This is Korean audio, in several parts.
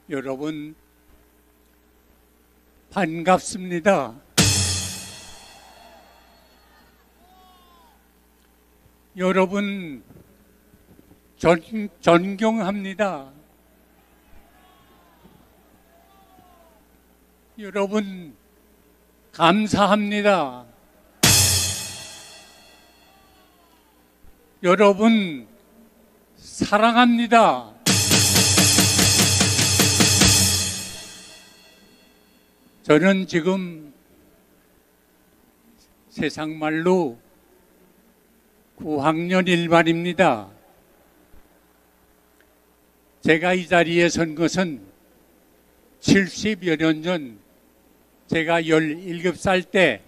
여러분 반갑습니다. 여러분 존경합니다. 여러분 감사합니다. 여러분 사랑합니다. 저는 지금 세상말로 9학년 1반입니다. 제가 이 자리에 선 것은 70여 년 전 제가 17살 때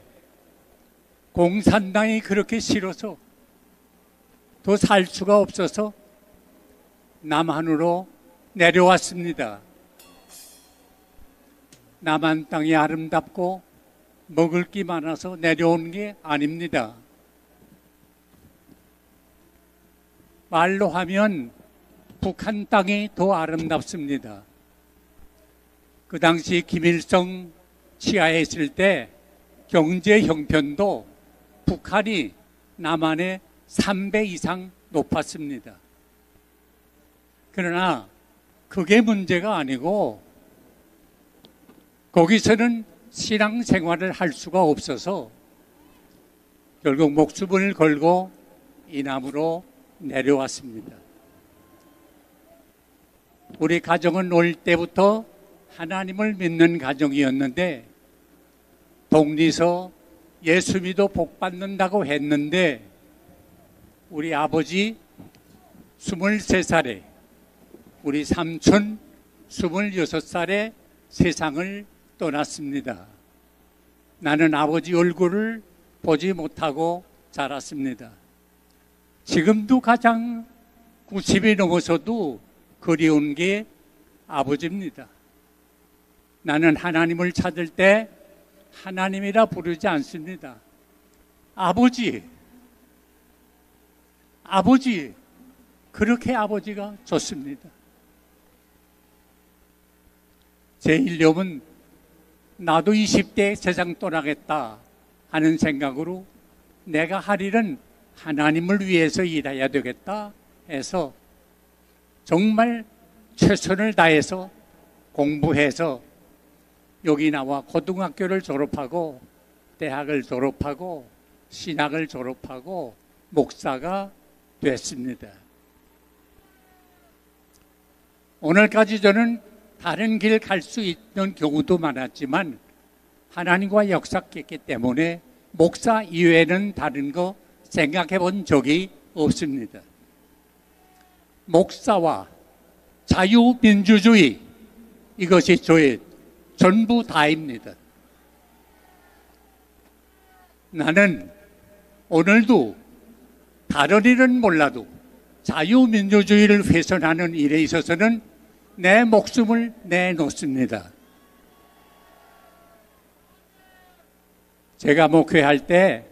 공산당이 그렇게 싫어서 더 살 수가 없어서 남한으로 내려왔습니다. 남한 땅이 아름답고 먹을 게 많아서 내려온 게 아닙니다. 말로 하면 북한 땅이 더 아름답습니다. 그 당시 김일성 치하에 있을 때 경제 형편도 북한이 남한의 3배 이상 높았습니다. 그러나 그게 문제가 아니고 거기서는 신앙생활을 할 수가 없어서 결국 목숨을 걸고 이남으로 내려왔습니다. 우리 가정은 어릴 때부터 하나님을 믿는 가정이었는데 독리서 예수 믿어 복 받는다고 했는데 우리 아버지 23살에 우리 삼촌 26살에 세상을 떠났습니다. 나는 아버지 얼굴을 보지 못하고 자랐습니다. 지금도 가장 90이 넘어서도 그리운 게 아버지입니다. 나는 하나님을 찾을 때 하나님이라 부르지 않습니다. 아버지, 아버지, 그렇게 아버지가 좋습니다. 제 일념은 나도 20대에 세상 떠나겠다 하는 생각으로 내가 할 일은 하나님을 위해서 일해야 되겠다 해서 정말 최선을 다해서 공부해서 여기 나와 고등학교를 졸업하고 대학을 졸업하고 신학을 졸업하고 목사가 됐습니다. 오늘까지 저는 다른 길 갈 수 있는 경우도 많았지만 하나님과 역사했기 때문에 목사 이외에는 다른 거 생각해 본 적이 없습니다. 목사와 자유민주주의 이것이 저의 전부 다입니다. 나는 오늘도 다른 일은 몰라도 자유민주주의를 훼손하는 일에 있어서는 내 목숨을 내놓습니다. 제가 목회할 때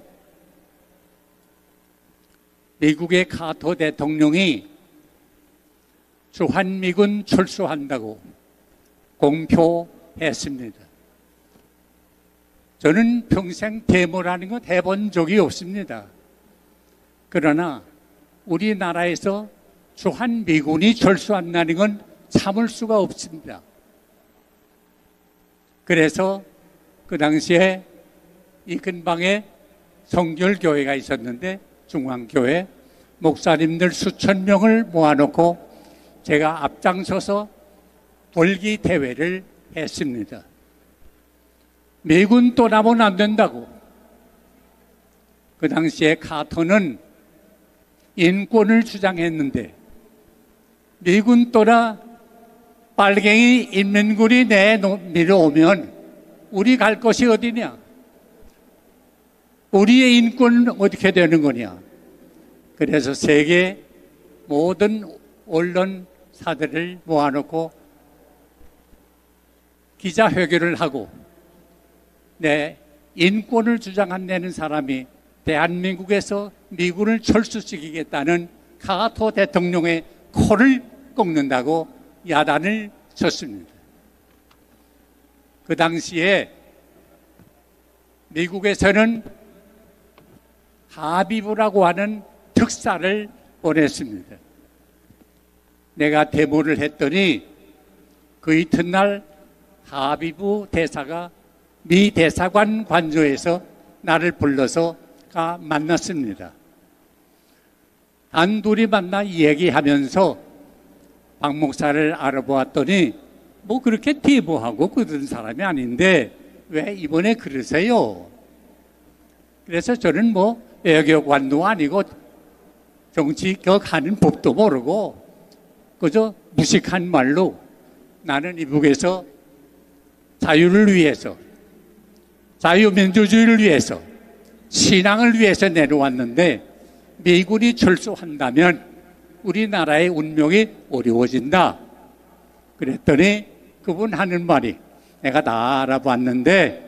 미국의 카터 대통령이 주한미군 철수한다고 공표했습니다. 저는 평생 데모라는 것 해본 적이 없습니다. 그러나 우리나라에서 주한미군이 철수한다는 건 참을 수가 없습니다. 그래서 그 당시에 이 근방에 성결교회가 있었는데 중앙교회 목사님들 수천 명을 모아놓고 제가 앞장서서 돌기 대회를 했습니다. 미군 떠나면 안 된다고. 그 당시에 카터는 인권을 주장했는데 미군 떠나 빨갱이 인민군이 내려오면 우리 갈 곳이 어디냐? 우리의 인권은 어떻게 되는 거냐? 그래서 세계 모든 언론사들을 모아놓고 기자회견을 하고 내 인권을 주장한다는 사람이 대한민국에서 미군을 철수시키겠다는 카터 대통령의 코를 꺾는다고 야단을 쳤습니다. 그 당시에 미국에서는 하비부라고 하는 특사를 보냈습니다. 내가 데모를 했더니 그 이튿날 하비부 대사가 미 대사관 관저에서 나를 불러서 만났습니다. 단둘이 만나 얘기하면서 박 목사를 알아보았더니 뭐 그렇게 데모하고 그런 사람이 아닌데 왜 이번에 그러세요? 그래서 저는 뭐 외교관도 아니고 정치 하는 법도 모르고 그저 무식한 말로 나는 이북에서 자유를 위해서, 자유민주주의를 위해서, 신앙을 위해서 내려왔는데 미군이 철수한다면 우리나라의 운명이 어려워진다. 그랬더니 그분 하는 말이, 내가 다 알아봤는데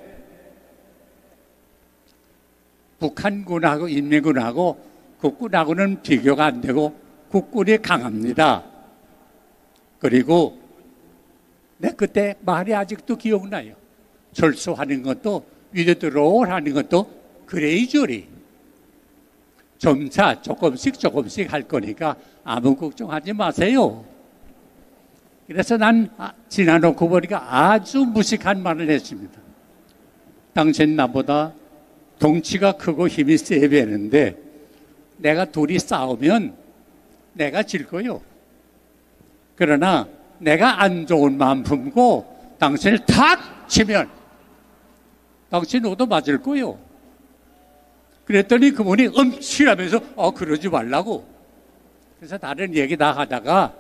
북한군하고 인민군하고 국군하고는 비교가 안 되고 국군이 강합니다. 그리고 내 그때 말이 아직도 기억나요. 철수하는 것도 위드로우 하는 것도 그레이저리 점차 조금씩 할 거니까 아무 걱정하지 마세요. 그래서 난 지나놓고 보니까 아주 무식한 말을 했습니다. 당신 나보다 덩치가 크고 힘이 세 배는데 내가 둘이 싸우면 내가 질 거요. 그러나 내가 안 좋은 마음 품고 당신을 탁 치면 당신 옷도 맞을 거요. 그랬더니 그분이 음치라면서 그러지 말라고. 그래서 다른 얘기 다 하다가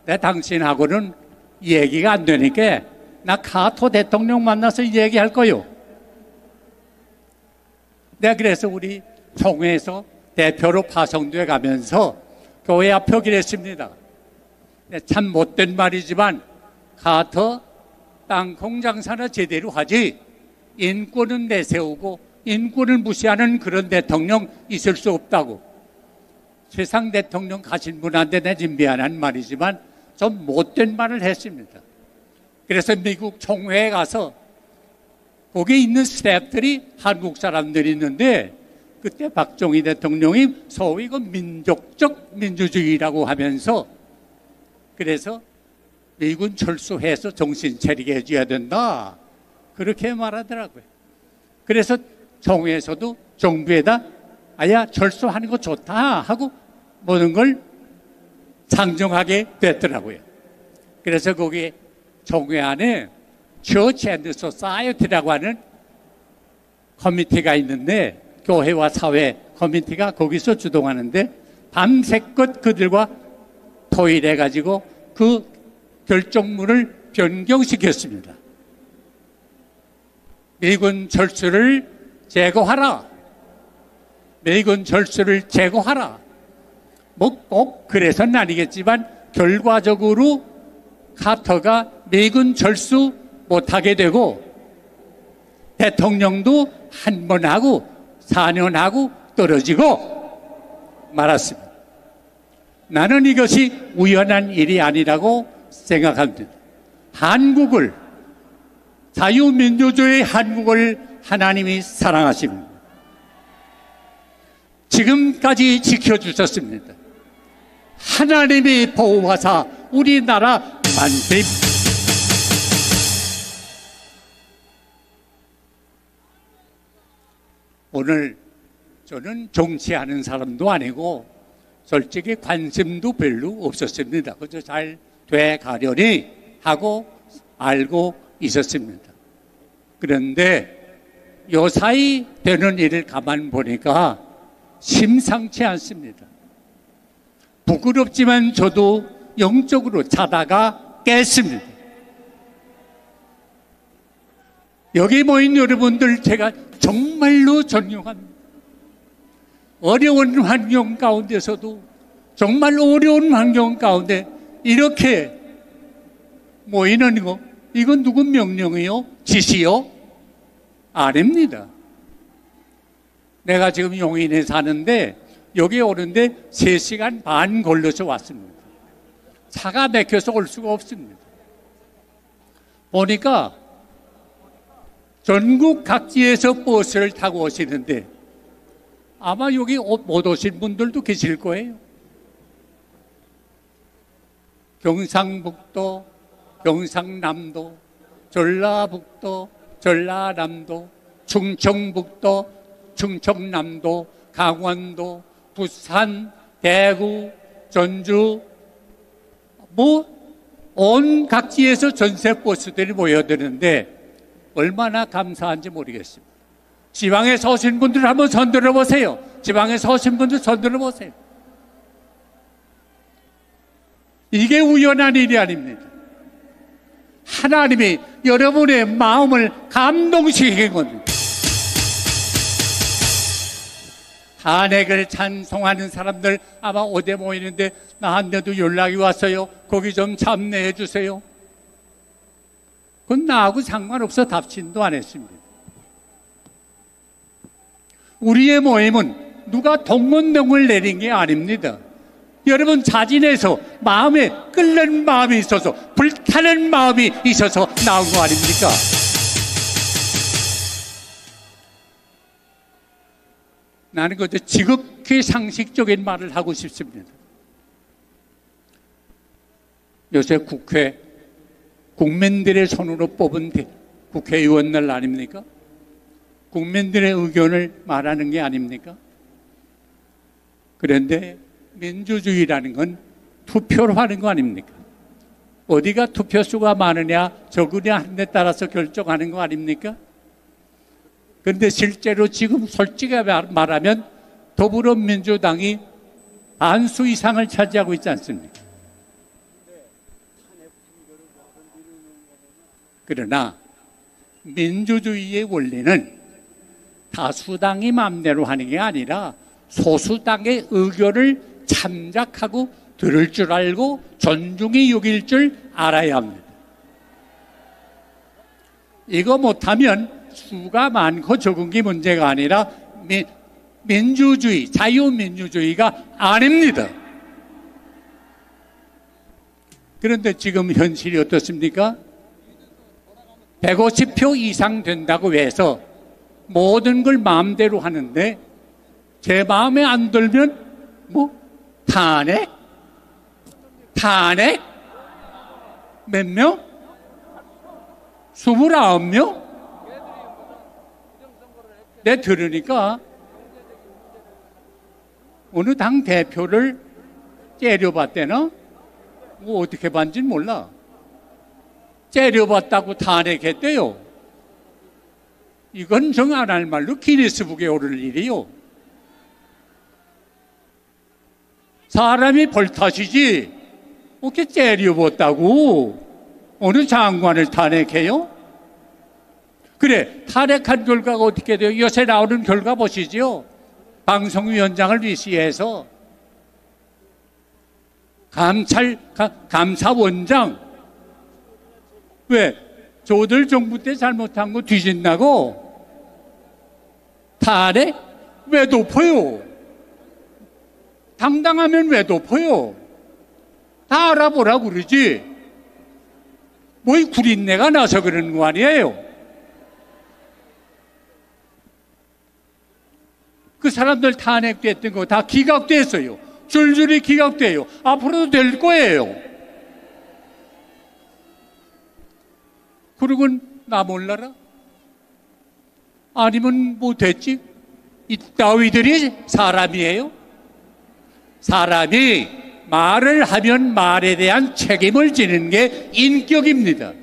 내 당신하고는 얘기가 안 되니까 나 카토 대통령 만나서 얘기할 거요. 내가 그래서 우리 총회에서 대표로 파송돼 가면서 교회 앞에 기랬습니다. 참 못된 말이지만 카터 땅콩 장사나 제대로 하지 인권은 내세우고 인권을 무시하는 그런 대통령 있을 수 없다고. 세상 대통령 가신 분한테 내 지금 미안한 말이지만 좀 못된 말을 했습니다. 그래서 미국 총회에 가서 거기 있는 스태프들이 한국 사람들이 있는데 그때 박정희 대통령이 소위 그 민족적 민주주의라고 하면서 그래서 미군 철수해서 정신 차리게 해줘야 된다. 그렇게 말하더라고요. 그래서 총회에서도 정부에다 아야 철수하는 거 좋다 하고 모든 걸 상정하게 됐더라고요. 그래서 거기 총회 안에 처치 앤드 소사이어티라고 하는 커미티가 있는데 교회와 사회 커미티가 거기서 주동하는데 밤새껏 그들과 토의해가지고 그 결정문을 변경시켰습니다. 미군 철수를 제거하라. 미군 철수를 제거하라. 뭐 꼭 그래서는 아니겠지만 결과적으로 카터가 미군 철수 못하게 되고 대통령도 한 번 하고 4년 하고 떨어지고 말았습니다. 나는 이것이 우연한 일이 아니라고 생각합니다. 한국을, 자유민주주의 한국을 하나님이 사랑하십니다. 지금까지 지켜주셨습니다. 하나님이 보호하사 우리나라 만세. 오늘 저는 정치하는 사람도 아니고 솔직히 관심도 별로 없었습니다. 그저 잘 돼가려니 하고 알고 있었습니다. 그런데 요사이 되는 일을 가만 보니까 심상치 않습니다. 부끄럽지만 저도 영적으로 자다가 깼습니다. 여기 모인 여러분들 제가 정말로 존경합니다. 어려운 환경 가운데서도 정말 어려운 환경 가운데 이렇게 모이는 거 이건 누구 명령이요? 지시요? 아닙니다. 내가 지금 용인에 사는데 여기 오는데 3시간 반 걸려서 왔습니다. 차가 막혀서 올 수가 없습니다. 보니까 전국 각지에서 버스를 타고 오시는데 아마 여기 못 오신 분들도 계실 거예요. 경상북도, 경상남도, 전라북도, 전라남도, 충청북도, 충청남도, 강원도, 부산, 대구, 전주, 온 각지에서 전세 버스들이 모여드는데 얼마나 감사한지 모르겠습니다. 지방에서 오신 분들 한번 손 들어보세요. 지방에서 오신 분들 손 들어보세요. 이게 우연한 일이 아닙니다. 하나님이 여러분의 마음을 감동시킨 겁니다. 탄핵을 찬송하는 사람들 아마 어디 모이는데 나한테도 연락이 왔어요. 거기 좀 참여해 주세요. 그건 나하고 상관없어 답신도 안 했습니다. 우리의 모임은 누가 동문동을 내린 게 아닙니다. 여러분 자진해서 마음에 끓는 마음이 있어서 불타는 마음이 있어서 나온 거 아닙니까? 나는 그저 지극히 상식적인 말을 하고 싶습니다. 요새 국회 국민들의 손으로 뽑은 국회의원들 아닙니까? 국민들의 의견을 말하는 게 아닙니까? 그런데 민주주의라는 건 투표로 하는 거 아닙니까? 어디가 투표수가 많으냐 적으냐 하는 데 따라서 결정하는 거 아닙니까? 그런데 실제로 지금 솔직히 말하면 더불어민주당이 반수 이상을 차지하고 있지 않습니까? 그러나 민주주의의 원리는 다수당이 마음대로 하는 게 아니라 소수당의 의견을 참작하고 들을 줄 알고 존중히 여길 줄 알아야 합니다. 이거 못하면 수가 많고 적은 게 문제가 아니라 민주주의, 자유민주주의가 아닙니다. 그런데 지금 현실이 어떻습니까? 150표 이상 된다고 해서 모든 걸 마음대로 하는데 제 마음에 안 들면 탄핵? 탄핵? 몇 명? 29명? 내 들으니까 어느 당 대표를 째려봤대나? 어떻게 봤는지는 몰라. 째려봤다고 탄핵했대요. 이건 정 안 할 말로 기네스북에 오를 일이요. 사람이 벌타시지 어떻게 째려봤다고 어느 장관을 탄핵해요? 그래, 탄핵한 결과가 어떻게 돼요? 요새 나오는 결과 보시죠. 방송위원장을 위시해서 감사원장 왜? 저들 정부 때 잘못한 거 뒤진다고? 탄핵? 왜 덮어요? 당당하면 왜 덮어요? 다 알아보라고 그러지. 뭐 이 구린내가 나서 그러는 거 아니에요? 그 사람들 탄핵됐던 거 다 기각됐어요. 줄줄이 기각돼요. 앞으로도 될 거예요. 그러곤 나 몰라라? 아니면 뭐 됐지? 이 따위들이 사람이에요? 사람이 말을 하면 말에 대한 책임을 지는 게 인격입니다.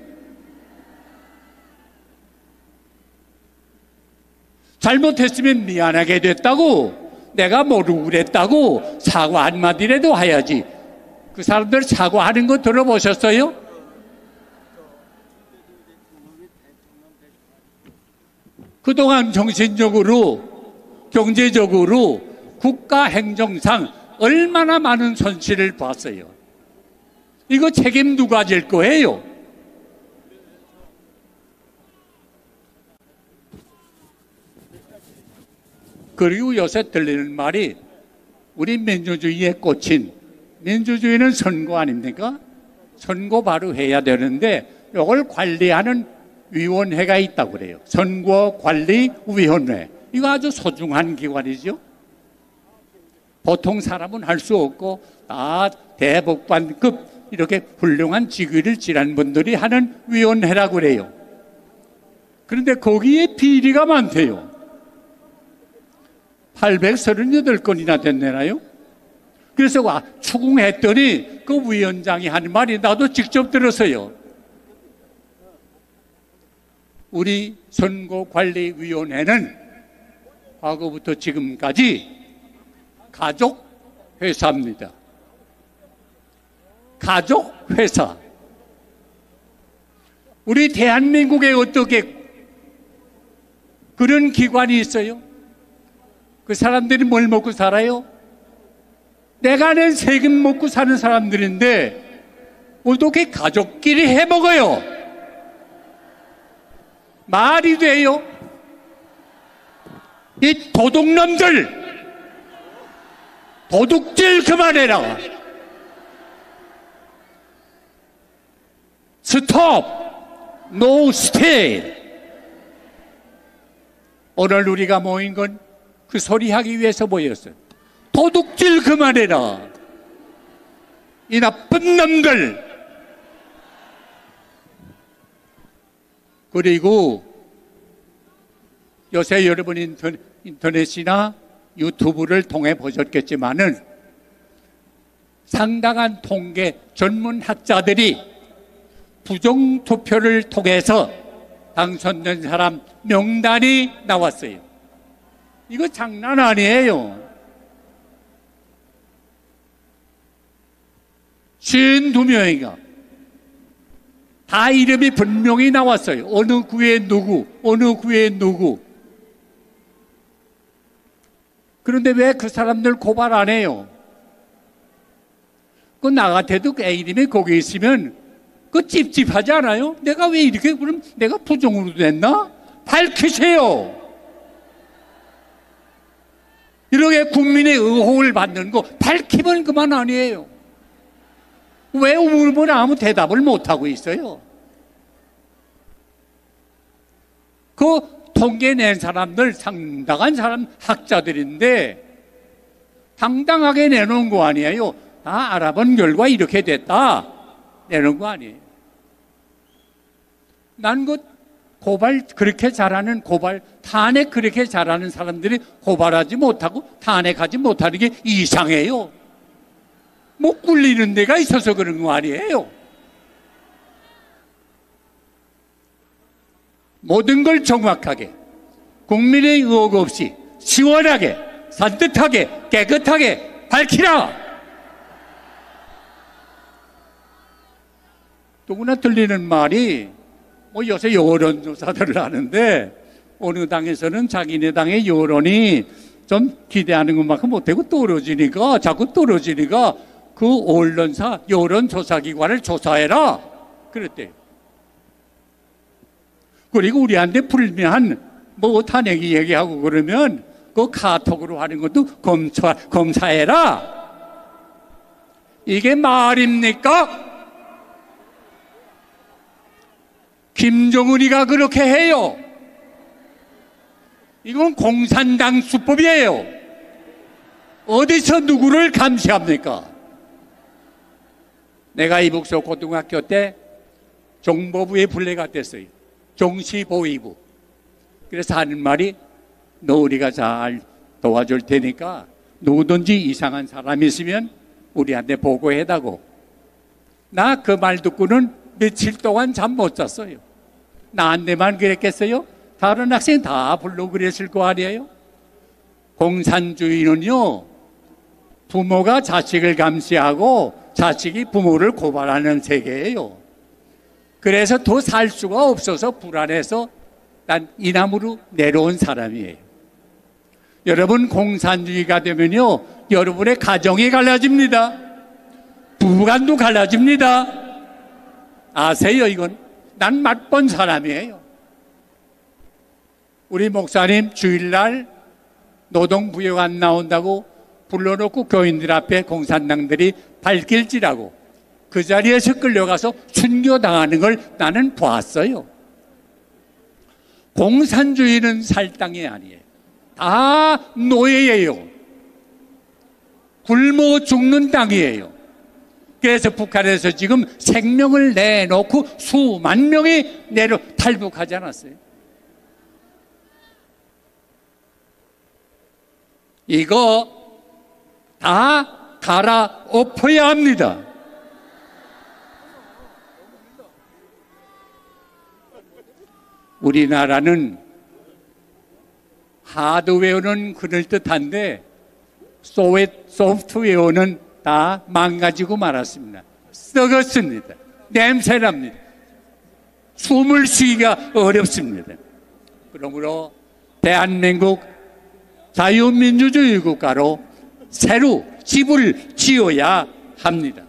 잘못했으면 미안하게 됐다고, 내가 모르고 그랬다고 사과 한마디라도 해야지. 그 사람들 사과하는 거 들어보셨어요? 그동안 정신적으로, 경제적으로, 국가 행정상 얼마나 많은 손실을 봤어요. 이거 책임 누가 질 거예요? 그리고 요새 들리는 말이 우리 민주주의에 꽂힌, 민주주의는 선거 아닙니까? 선거 바로 해야 되는데 이걸 관리하는 위원회가 있다고 그래요. 선거관리위원회. 이거 아주 소중한 기관이죠. 보통 사람은 할 수 없고 다 대법관급 이렇게 훌륭한 직위를 지난 분들이 하는 위원회라고 그래요. 그런데 거기에 비리가 많대요. 838건이나 됐나요? 그래서 추궁했더니 그 위원장이 하는 말이 나도 직접 들었어요. 우리 선거관리위원회는 과거부터 지금까지 가족회사입니다. 가족회사. 우리 대한민국에 어떻게 그런 기관이 있어요? 그 사람들이 뭘 먹고 살아요? 내가 낸 세금 먹고 사는 사람들인데 어떻게 가족끼리 해먹어요? 말이 돼요? 이 도둑놈들 도둑질 그만해라. 스톱! 노 스테이! 오늘 우리가 모인 건 그 소리 하기 위해서 모였어요. 도둑질 그만해라. 이 나쁜 놈들. 그리고 요새 여러분 인터넷이나 유튜브를 통해 보셨겠지만은 상당한 통계 전문학자들이 부정투표를 통해서 당선된 사람 명단이 나왔어요. 이거 장난 아니에요. 52명인가 다 이름이 분명히 나왔어요. 어느 구에 누구, 어느 구에 누구. 그런데 왜 그 사람들 고발 안 해요? 그 나 같아도 그 이름이 거기 있으면 그 찝찝하지 않아요? 내가 왜 이렇게, 그럼 내가 부정으로 됐나? 밝히세요. 이렇게 국민의 의혹을 받는 거 밝히면 그만 아니에요. 왜 물으면 아무 대답을 못하고 있어요? 그 통계 낸 사람들 상당한 사람 학자들인데 당당하게 내놓은 거 아니에요. 다 알아본 결과 이렇게 됐다 내놓은 거 아니에요. 난 그 고발 그렇게 잘하는 탄핵 그렇게 잘하는 사람들이 고발하지 못하고 탄핵하지 못하는 게 이상해요. 못 굴리는 데가 있어서 그런 거 아니에요. 모든 걸 정확하게 국민의 의혹 없이 시원하게 산뜻하게 깨끗하게 밝히라. 누구나 들리는 말이 요새 여론조사들을 하는데 어느 당에서는 자기네 당의 여론이 좀 기대하는 것만큼 못하고 떨어지니까 자꾸 떨어지니까 그 언론사 여론조사기관을 조사해라 그랬대요. 그리고 우리한테 불면 탄핵이 얘기하고 그러면 그 카톡으로 하는 것도 검사해라. 이게 말입니까? 김정은이가 그렇게 해요. 이건 공산당 수법이에요. 어디서 누구를 감시합니까? 내가 이북서 고등학교 때 정보부에 분례가 됐어요. 정시보위부. 그래서 하는 말이 너 우리가 잘 도와줄 테니까 누구든지 이상한 사람이 있으면 우리한테 보고해다고. 나 그 말 듣고는 며칠 동안 잠 못 잤어요. 나한테만 그랬겠어요? 다른 학생 다 불러 그랬을 거 아니에요? 공산주의는요, 부모가 자식을 감시하고 자식이 부모를 고발하는 세계예요. 그래서 더 살 수가 없어서 불안해서 난 이남으로 내려온 사람이에요. 여러분, 공산주의가 되면요, 여러분의 가정이 갈라집니다. 부부간도 갈라집니다. 아세요, 이건? 난 맛본 사람이에요. 우리 목사님 주일날 노동부역 안 나온다고 불러놓고 교인들 앞에 공산당들이 발길질하고 그 자리에서 끌려가서 순교당하는 걸 나는 봤어요. 공산주의는 살 땅이 아니에요. 다 노예예요. 굶어 죽는 땅이에요. 그래서 북한에서 지금 생명을 내놓고 수만 명이 탈북하지 않았어요. 이거 다 갈아엎어야 합니다. 우리나라는 하드웨어는 그럴듯한데 소프트웨어는 다 망가지고 말았습니다. 썩었습니다. 냄새납니다. 숨을 쉬기가 어렵습니다. 그러므로 대한민국 자유민주주의 국가로 새로 집을 지어야 합니다.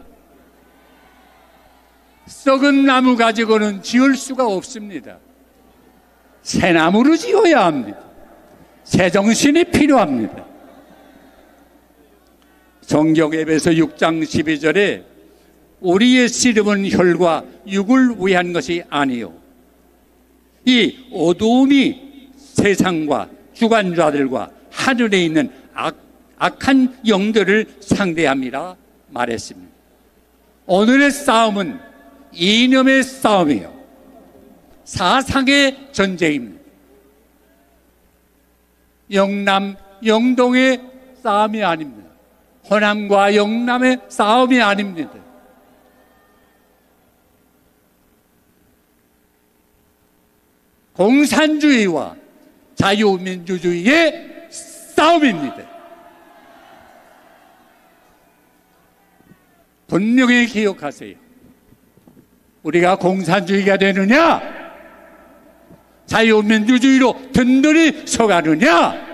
썩은 나무 가지고는 지을 수가 없습니다. 새 나무로 지어야 합니다. 새 정신이 필요합니다. 성경 에베소 6장 12절에 우리의 씨름은 혈과 육을 위한 것이 아니요 이 어두움이 세상과 주관자들과 하늘에 있는 악한 영들을 상대함이라 말했습니다. 오늘의 싸움은 이념의 싸움이에요. 사상의 전쟁입니다. 영남, 영동의 싸움이 아닙니다. 호남과 영남의 싸움이 아닙니다. 공산주의와 자유민주주의의 싸움입니다. 분명히 기억하세요. 우리가 공산주의가 되느냐, 자유민주주의로 든든히 서가느냐,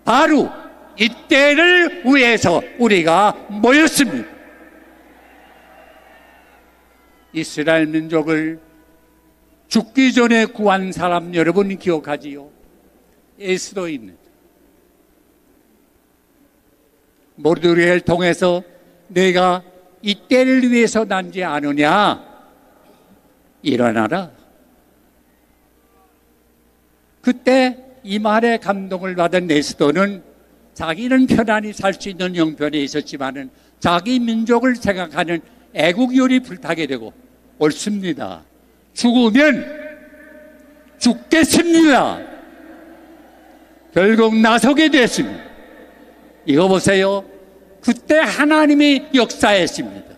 바로 이때를 위해서 우리가 모였습니다. 이스라엘 민족을 죽기 전에 구한 사람 여러분 기억하지요? 에스더입니다. 모르드게를 통해서 내가 이때를 위해서 난지 않으냐, 일어나라. 그때 이 말에 감동을 받은 에스더는 자기는 편안히 살 수 있는 형편에 있었지만은 자기 민족을 생각하는 애국열이 불타게 되고, 옳습니다. 죽으면 죽겠습니다. 결국 나서게 됐습니다. 이거 보세요. 그때 하나님이 역사했습니다.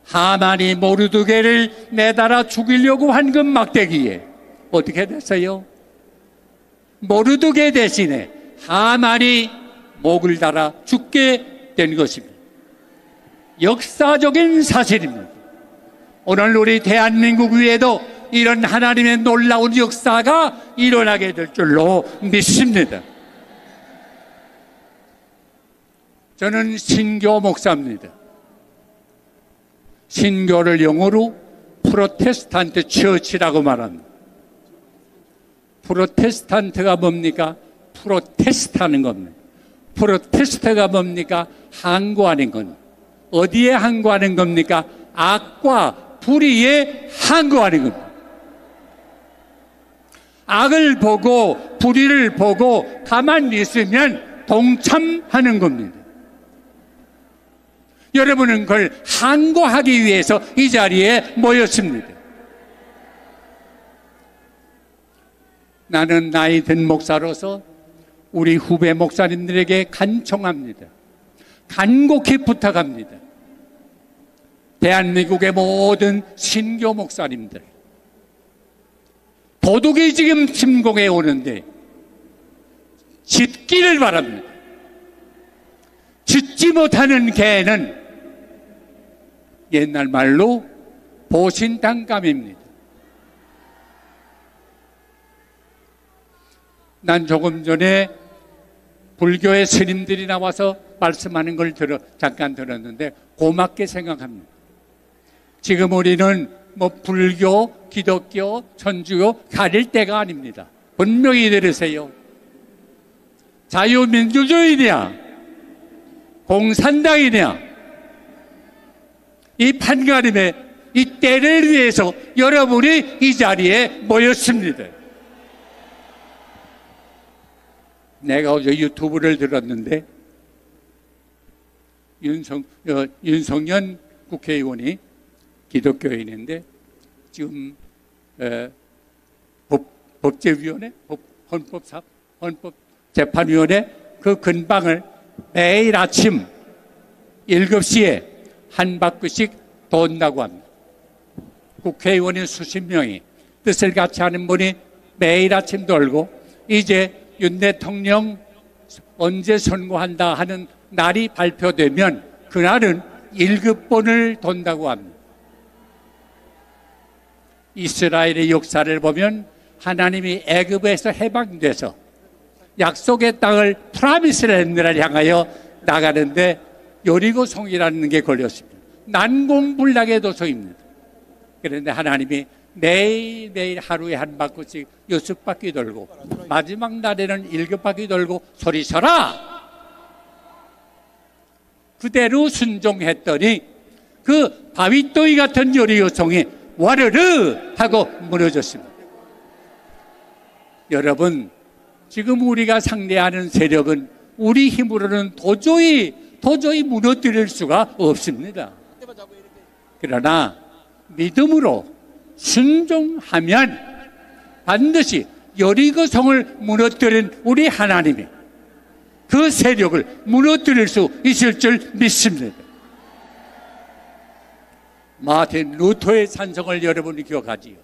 하만이 모르드게를 매달아 죽이려고 한 그 막대기에 어떻게 됐어요? 모르드게 대신에 하만이 목을 달아 죽게 된 것입니다. 역사적인 사실입니다. 오늘 우리 대한민국 위에도 이런 하나님의 놀라운 역사가 일어나게 될 줄로 믿습니다. 저는 신교 목사입니다. 신교를 영어로 프로테스탄트 처치라고 말합니다. 프로테스탄트가 뭡니까? 프로테스트하는 겁니다. 프로테스트가 뭡니까? 항거하는 겁니다. 어디에 항거하는 겁니까? 악과 불의에 항거하는 겁니다. 악을 보고 불의를 보고 가만히 있으면 동참하는 겁니다. 여러분은 그걸 항거하기 위해서 이 자리에 모였습니다. 나는 나이 든 목사로서 우리 후배 목사님들에게 간청합니다. 간곡히 부탁합니다. 대한민국의 모든 신교 목사님들, 도둑이 지금 침공해 오는데 짖기를 바랍니다. 짖지 못하는 개는 옛날 말로 보신당감입니다. 난 조금 전에 불교의 스님들이 나와서 말씀하는 걸 잠깐 들었는데 고맙게 생각합니다. 지금 우리는 불교, 기독교, 천주교 가릴 때가 아닙니다. 분명히 들으세요. 자유민주주의냐, 공산당이냐, 이 판가름에 이 때를 위해서 여러분이 이 자리에 모였습니다. 내가 어제 유튜브를 들었는데 윤석열 국회의원이 기독교인인데 지금 법제위원회, 헌법재판위원회 그 근방을 매일 아침 7시에 한 바퀴씩 돈다고 합니다. 국회의원이 수십 명이 뜻을 같이 하는 분이 매일 아침 돌고 이제 윤 대통령 언제 선고한다 하는 날이 발표되면 그날은 7번을 돈다고 합니다. 이스라엘의 역사를 보면 하나님이 애굽에서 해방돼서 약속의 땅을 프라미스랜드를 향하여 나가는데 여리고성이라는 게 걸렸습니다. 난공불락의 도성입니다. 그런데 하나님이 매일매일 하루에 한 바퀴씩 6바퀴 돌고 마지막 날에는 7바퀴 돌고 소리쳐라! 그대로 순종했더니 그 바위더위 같은 여리고성이 와르르 하고 무너졌습니다. 여러분, 지금 우리가 상대하는 세력은 우리 힘으로는 도저히 무너뜨릴 수가 없습니다. 그러나 믿음으로 순종하면 반드시 여리고성을 무너뜨린 우리 하나님이 그 세력을 무너뜨릴 수 있을 줄 믿습니다. 마틴 루터의 찬성을 여러분이 기억하지요.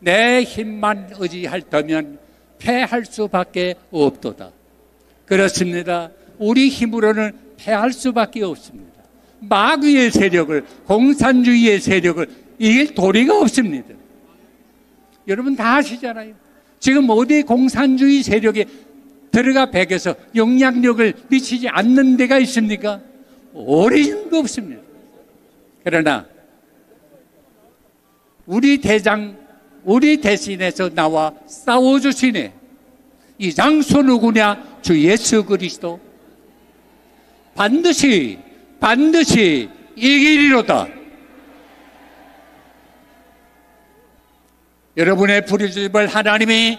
내 힘만 의지할 때면 패할 수밖에 없도다. 그렇습니다. 우리 힘으로는 패할 수밖에 없습니다. 마귀의 세력을, 공산주의의 세력을 이길 도리가 없습니다. 여러분 다 아시잖아요. 지금 어디 공산주의 세력에 들어가 배겨서 영향력을 미치지 않는 데가 있습니까? 어린도 없습니다. 그러나 우리 대신해서 나와 싸워주시네. 이 장소 누구냐? 주 예수 그리스도. 반드시 이기리로다. 여러분의 부르짖음을 하나님이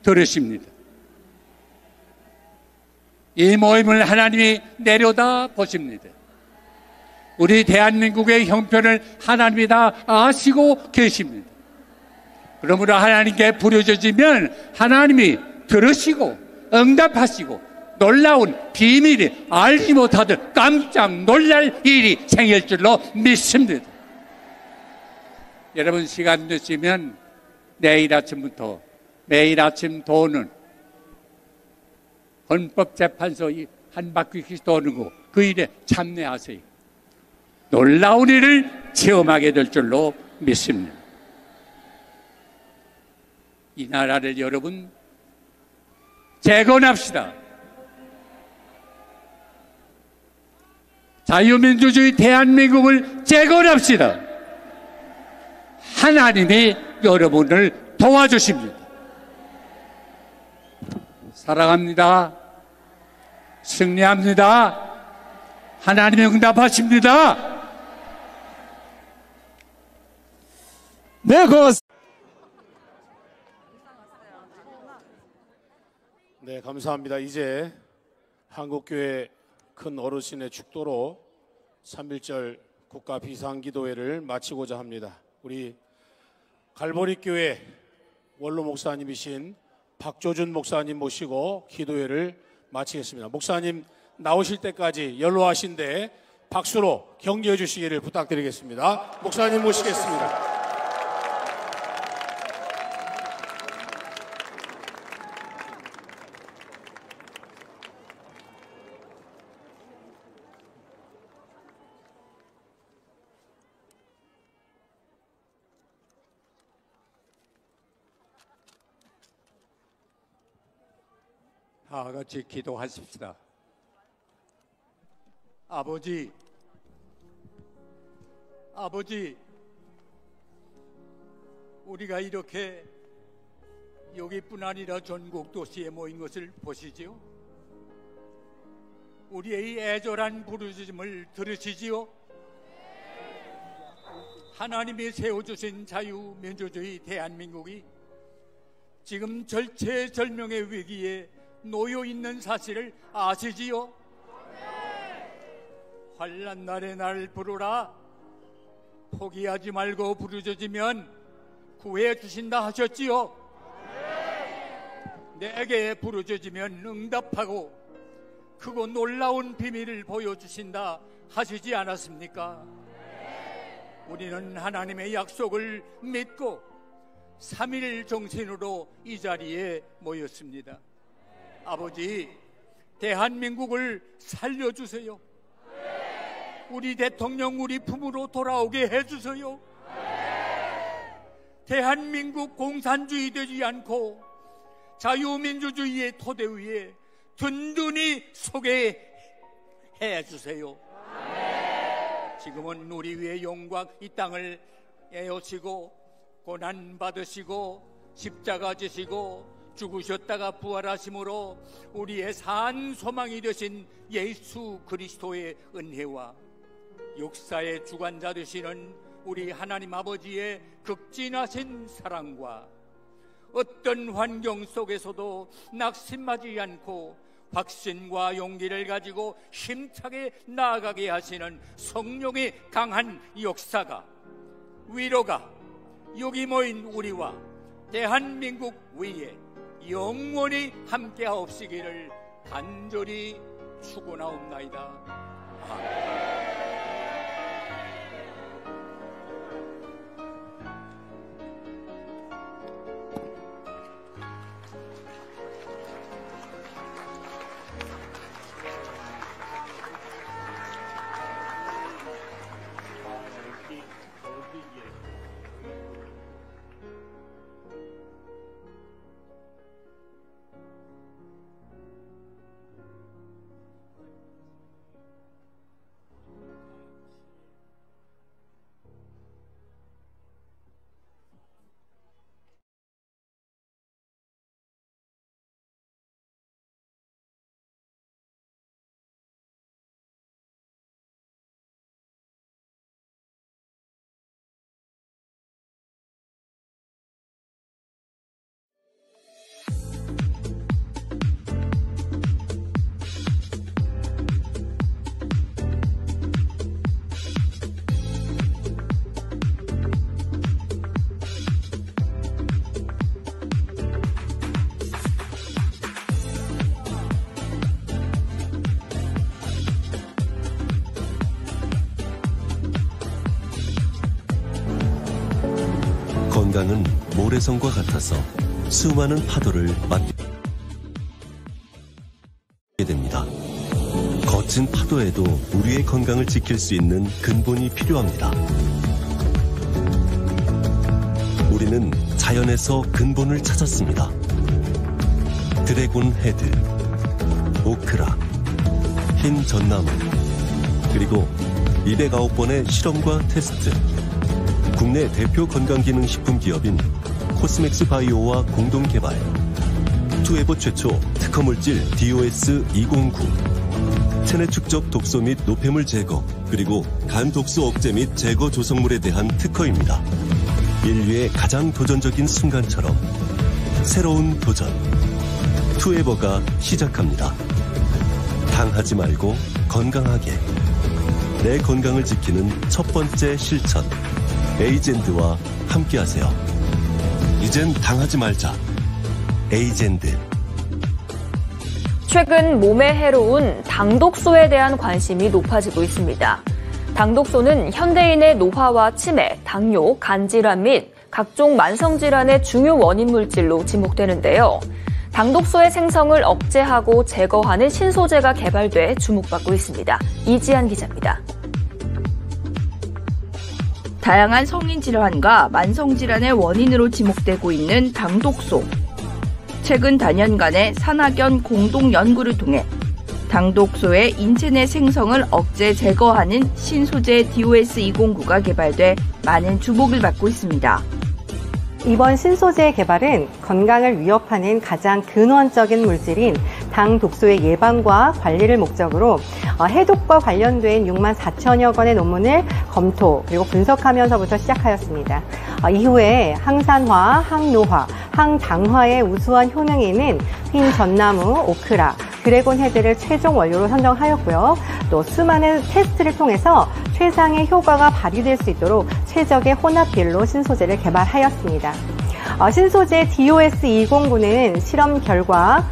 들으십니다. 이 모임을 하나님이 내려다 보십니다. 우리 대한민국의 형편을 하나님이 다 아시고 계십니다. 그러므로 하나님께 부르짖으면 하나님이 들으시고 응답하시고 놀라운 비밀이 알지 못하던 깜짝 놀랄 일이 생길 줄로 믿습니다. 여러분 시간 되시면 내일 아침부터 매일 아침 도는 헌법재판소 한 바퀴씩 도는 거 그 일에 참여하세요. 놀라운 일을 체험하게 될 줄로 믿습니다. 이 나라를 여러분 재건합시다. 자유민주주의 대한민국을 재건합시다. 하나님이 여러분을 도와주십니다. 사랑합니다. 승리합니다. 하나님이 응답하십니다. 네, 네, 감사합니다. 이제 한국교회 큰 어르신의 축도로 3.1절 국가 비상기도회를 마치고자 합니다. 우리 갈보리교회 원로 목사님이신 박조준 목사님 모시고 기도회를 마치겠습니다. 목사님 나오실 때까지 연로하신데 박수로 격려해 주시기를 부탁드리겠습니다. 목사님 모시겠습니다. 다 같이 기도하십시다. 아버지, 우리가 이렇게 여기뿐 아니라 전국 도시에 모인 것을 보시지요? 우리의 애절한 부르짖음을 들으시지요? 하나님이 세워주신 자유민주주의 대한민국이 지금 절체절명의 위기에 놓여 있는 사실을 아시지요? 환난 날에 날 부르라. 포기하지 말고 부르짖으면 구해 주신다 하셨지요? 내게 부르짖으면 응답하고 크고 놀라운 비밀을 보여주신다 하시지 않았습니까? 우리는 하나님의 약속을 믿고 3일 정신으로 이 자리에 모였습니다. 아버지, 대한민국을 살려주세요. 우리 대통령 우리 품으로 돌아오게 해주세요. 대한민국 공산주의 되지 않고 자유민주주의의 토대 위에 든든히 서게 해주세요. 지금은 우리 위에 영광 이 땅을 애우시고 고난받으시고 십자가 지시고 죽으셨다가 부활하심으로 우리의 산 소망이 되신 예수 그리스도의 은혜와 역사의 주관자 되시는 우리 하나님 아버지의 극진하신 사랑과 어떤 환경 속에서도 낙심하지 않고 확신과 용기를 가지고 힘차게 나아가게 하시는 성령의 강한 역사가, 위로가 여기 모인 우리와 대한민국 위에 영원히 함께하옵시기를 간절히 축원하옵나이다. 아멘. 건강은 모래성과 같아서 수많은 파도를 맞게 됩니다. 거친 파도에도 우리의 건강을 지킬 수 있는 근본이 필요합니다. 우리는 자연에서 근본을 찾았습니다. 드래곤 헤드, 오크라, 흰 전나무, 그리고 209번의 실험과 테스트. 국내 대표 건강기능식품 기업인 코스맥스 바이오와 공동 개발. 투에버 최초 특허물질 DOS-209. 체내 축적 독소 및 노폐물 제거, 그리고 간 독소 억제 및 제거 조성물에 대한 특허입니다. 인류의 가장 도전적인 순간처럼 새로운 도전. 투에버가 시작합니다. 당하지 말고 건강하게. 내 건강을 지키는 첫 번째 실천. 에이젠드와 함께하세요. 이젠 당하지 말자. 에이젠드. 최근 몸에 해로운 당독소에 대한 관심이 높아지고 있습니다. 당독소는 현대인의 노화와 치매, 당뇨, 간질환 및 각종 만성질환의 중요 원인 물질로 지목되는데요. 당독소의 생성을 억제하고 제거하는 신소재가 개발돼 주목받고 있습니다. 이지한 기자입니다. 다양한 성인 질환과 만성 질환의 원인으로 지목되고 있는 당독소. 최근 단연간의 산학연 공동 연구를 통해 당독소의 인체 내 생성을 억제 제거하는 신소재 DOS-209가 개발돼 많은 주목을 받고 있습니다. 이번 신소재의 개발은 건강을 위협하는 가장 근원적인 물질인 당 독소의 예방과 관리를 목적으로 해독과 관련된 6만 4천여 건의 논문을 검토 그리고 분석하면서부터 시작하였습니다. 이후에 항산화, 항노화, 항장화의 우수한 효능이 있는 흰 전나무, 오크라, 드래곤 헤드를 최종 원료로 선정하였고요. 또 수많은 테스트를 통해서 최상의 효과가 발휘될 수 있도록 최적의 혼합비율로 신소재를 개발하였습니다. 신소재 DOS209는 실험 결과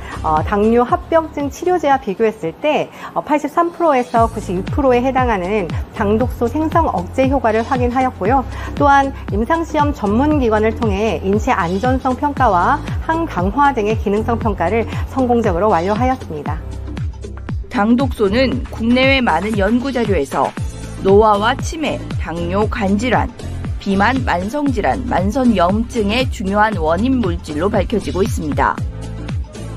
당뇨 합병증 치료제와 비교했을 때 83%에서 92%에 해당하는 당독소 생성 억제 효과를 확인하였고요. 또한 임상시험 전문기관을 통해 인체 안전성 평가와 항강화 등의 기능성 평가를 성공적으로 완료하였습니다. 당독소는 국내외 많은 연구자료에서 노화와 치매, 당뇨, 간질환, 비만, 만성질환, 만성염증의 중요한 원인 물질로 밝혀지고 있습니다.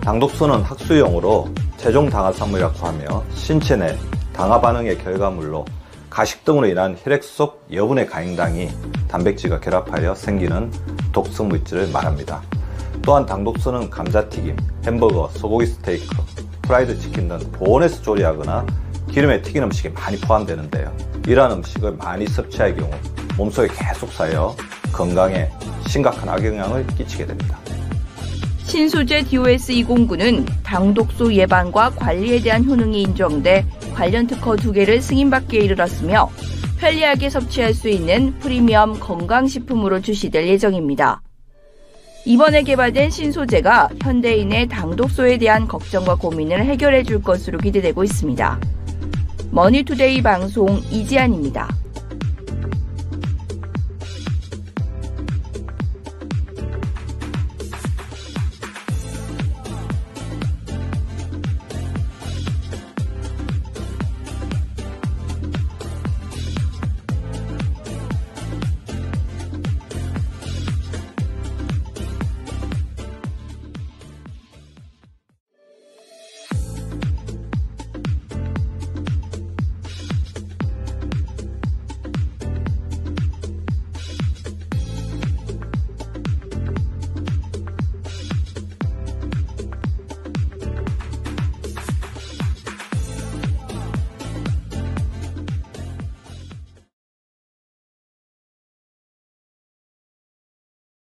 당독소는 학술용어로 최종 당화산물이라고 하며 신체 내 당화 반응의 결과물로 가식 등으로 인한 혈액 속 여분의 가행당이 단백질과 결합하여 생기는 독성 물질을 말합니다. 또한 당독소는 감자튀김, 햄버거, 소고기 스테이크, 프라이드 치킨 등 보온에서 조리하거나 기름에 튀긴 음식에 많이 포함되는데요. 이러한 음식을 많이 섭취할 경우 몸속에 계속 쌓여 건강에 심각한 악영향을 끼치게 됩니다. 신소재 DOS209는 당독소 예방과 관리에 대한 효능이 인정돼 관련 특허 2개를 승인받기에 이르렀으며 편리하게 섭취할 수 있는 프리미엄 건강식품으로 출시될 예정입니다. 이번에 개발된 신소재가 현대인의 당독소에 대한 걱정과 고민을 해결해 줄 것으로 기대되고 있습니다. 머니투데이 방송 이지안입니다.